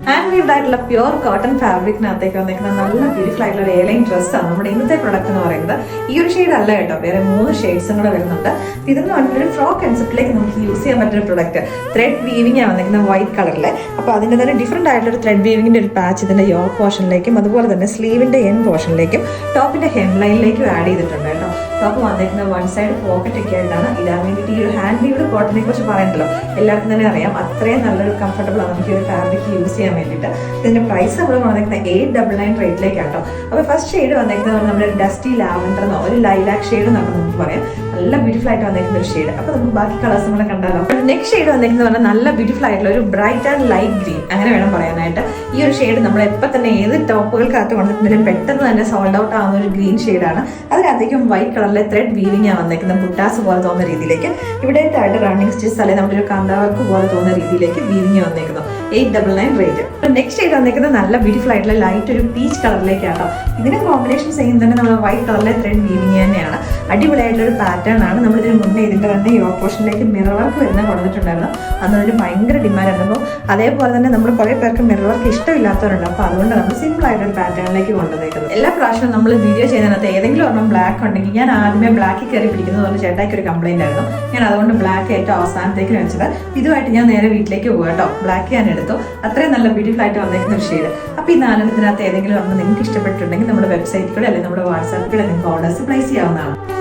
Hand weaved ആയിട്ടുള്ള pure cotton ഫാബ്രിക്കിനകത്തേക്ക് വന്നിരിക്കുന്ന നല്ല ബ്യൂട്ടിഫുൾ ആയിട്ടുള്ള ഒരു എയർലൈൻ ഡ്രസ്സാണ് നമ്മുടെ ഇന്നത്തെ പ്രൊഡക്റ്റ് എന്ന് പറയുന്നത്. ഈ ഒരു ഷെയ്ഡ് അല്ല കേട്ടോ, വേറെ 3 ഷെയ്ഡ്സും കൂടെ വരുന്നുണ്ട്. ഇതെന്ന് പറഞ്ഞിട്ടൊരു ഫ്രോക്ക് കൺസെപ്റ്റിലേക്ക് നമുക്ക് യൂസ് ചെയ്യാൻ പറ്റുന്ന പ്രൊഡക്റ്റ്. ത്രെഡ് വീവിംഗ് ആണ് വന്നിരിക്കുന്നത് വൈറ്റ് കളറിൽ. അപ്പോൾ അതിൻ്റെ തന്നെ ഡിഫറെൻ്റ് ആയിട്ടുള്ള ത്രെഡ് വീവിങ്ങിൻ്റെ ഒരു പാച്ച് ഇതിൻ്റെ യോക്ക് പോർഷനിലേക്കും അതുപോലെ തന്നെ സ്ലീവിൻ്റെ എൻ പോർഷനിലേക്കും ടോപ്പിൻ്റെ ഹെം ലൈനിലേക്കും ആഡ് ചെയ്തിട്ടുണ്ട് കേട്ടോ. ടോപ്പ് വന്നിരിക്കുന്ന വൺ സൈഡ് പോക്കറ്റ് ഒക്കെ ആയിട്ടാണ് ഇടാൻ വേണ്ടിയിട്ട്. ഈ ഒരു ഹാൻഡ് വീവ്ഡ് കോട്ടനെ കുറിച്ച് പറയണ്ടല്ലോ, എല്ലാവർക്കും തന്നെ അറിയാം അത്രയും നല്ലൊരു കംഫർട്ടബിൾ ആണ് നമുക്ക് ഈ ഒരു ഫാബ്രിക് യൂസ് ചെയ്യാൻ വേണ്ടിയിട്ട്. ഇതിന്റെ പ്രൈസ് നമ്മൾ വന്നിരിക്കുന്നത് 899 റേറ്റിലേക്കാട്ടോ. അപ്പോൾ ഫസ്റ്റ് ഷെയ്ഡ് വന്നിരിക്കുന്നത് നമ്മുടെ ഡസ്റ്റി ലാവൻഡർ എന്നോ ഒരു ലൈലാക്ക് ഷെയ്ഡ് എന്നൊക്കെ നമുക്ക് പറയാം. നല്ല ബ്യൂട്ടിഫുൾ ആയിട്ട് വന്നിരിക്കുന്ന ഒരു ഷെയ്ഡ്. അപ്പോൾ നമുക്ക് ബാക്കി കളേഴ്സ് കൂടെ കണ്ടാലോ. നെക്സ്റ്റ് ഷെയ്ഡ് വന്നിരിക്കുന്നത് പറഞ്ഞാൽ നല്ല ബ്യൂട്ടിഫുൾ ആയിട്ടുള്ള ഒരു ബ്രൈറ്റ് ആൻഡ് ലൈറ്റ് ഗ്രീൻ, അങ്ങനെ വേണം പറയാനായിട്ട്. ഈ ഒരു ഷെയ്ഡ് നമ്മൾ എപ്പോൾ തന്നെ ഏത് ടോപ്പുകൾക്കകത്ത് വന്നിട്ടുണ്ടെങ്കിലും പെട്ടെന്ന് തന്നെ സോൾഡ് ഔട്ട് ആവുന്ന ഒരു ഗ്രീൻ ഷെയ്ഡാണ്. അതിനകത്തേക്കും വൈറ്റ് കളറിലെ ത്രെഡ് വീവിംഗ് ആണ് വന്നിരിക്കുന്നത്. ബുട്ടാസ് പോലെ തോന്നുന്ന രീതിയിലേക്ക് ഇവിടെ ആയിട്ട് റണ്ണിങ് സ്റ്റിച്ച് അല്ലെങ്കിൽ നമ്മുടെ ഒരു കാന്താവർക്ക് പോലെ തോന്നുന്ന രീതിയിലേക്ക് വീവിംഗ് വന്നിരിക്കുന്നു. 899 റേറ്റ്. നെക്സ്റ്റ് ഷെയ്ഡ് വന്നിരിക്കുന്നത് നല്ല ബ്യൂട്ടിഫുൾ ആയിട്ടുള്ള ലൈറ്റ് ഒരു പീച്ച് കളറിലേക്കാട്ടോ. ഇതിന് കോമ്പിനേഷൻ സെയിം തന്നെ നമ്മൾ വൈറ്റ് കളറിലെ ത്രെഡ് വീവിംഗ് തന്നെയാണ്. അടിപൊളിയായിട്ടുള്ള ഒരു പാറ്റേൺ ആണ്. നമ്മളിതിന് മുന്നേ ഇതിൻ്റെ തന്നെ യോക്ക് പോർഷനിലേക്ക് മിറർ വർക്ക് വരുന്ന കൊടുത്തിട്ടുണ്ടായിരുന്നു. അന്ന് അതിന് ഭയങ്കര ഡിമാൻഡ് ഉണ്ട്. അതേപോലെ തന്നെ നമ്മൾ കുറേ പേർക്ക് മിറർ വർക്ക് ഇഷ്ടമില്ലാത്തവരുണ്ട്. അപ്പോൾ അതുകൊണ്ട് നമ്മൾ സിമ്പിൾ ആയിട്ടൊരു പാറ്റേണിലേക്ക് കൊണ്ടുവന്നേക്കുന്നത്. എല്ലാ പ്രാവശ്യവും നമ്മൾ വീഡിയോ ചെയ്യുന്നതിനകത്ത് ഏതെങ്കിലും ഒരെണ്ണം ബ്ലാക്ക് ഉണ്ടെങ്കിൽ ഞാൻ ആദ്യമേ ബ്ലാക്കിൽ കയറി പിടിക്കുന്നത് പോലെ ചേട്ടായിക്ക് ഒരു കംപ്ലൈന്റ് ആയിരുന്നു. ഞാൻ അതുകൊണ്ട് ബ്ലാക്ക് ഏറ്റവും അവസാനത്തേക്ക് വെച്ചത്. ഇതുമായിട്ട് ഞാൻ നേരെ വീട്ടിലേക്ക് പോകും കേട്ടോ. ബ്ലാക്ക് ഞാൻ എടുത്തു. അത്രയും നല്ല ബ്യൂട്ടിഫുൾ ആയിട്ട് വന്നിരിക്കുന്ന ഒരു ഷെയ്ഡ്. അപ്പോൾ ഈ 4 ഇതിനകത്ത് ഏതെങ്കിലും ഒരെണ്ണം നിങ്ങൾക്ക് ഇഷ്ടപ്പെട്ടിട്ടുണ്ടെങ്കിൽ നമ്മുടെ വെബ്സൈറ്റിൽ കൂടെ അല്ലെങ്കിൽ നമ്മുടെ വാട്സാപ്പിൽ കൂടെ നിങ്ങൾക്ക് ഓർഡേഴ്സ് പ്ലേസ് ചെയ്യാവുന്നതാണ്.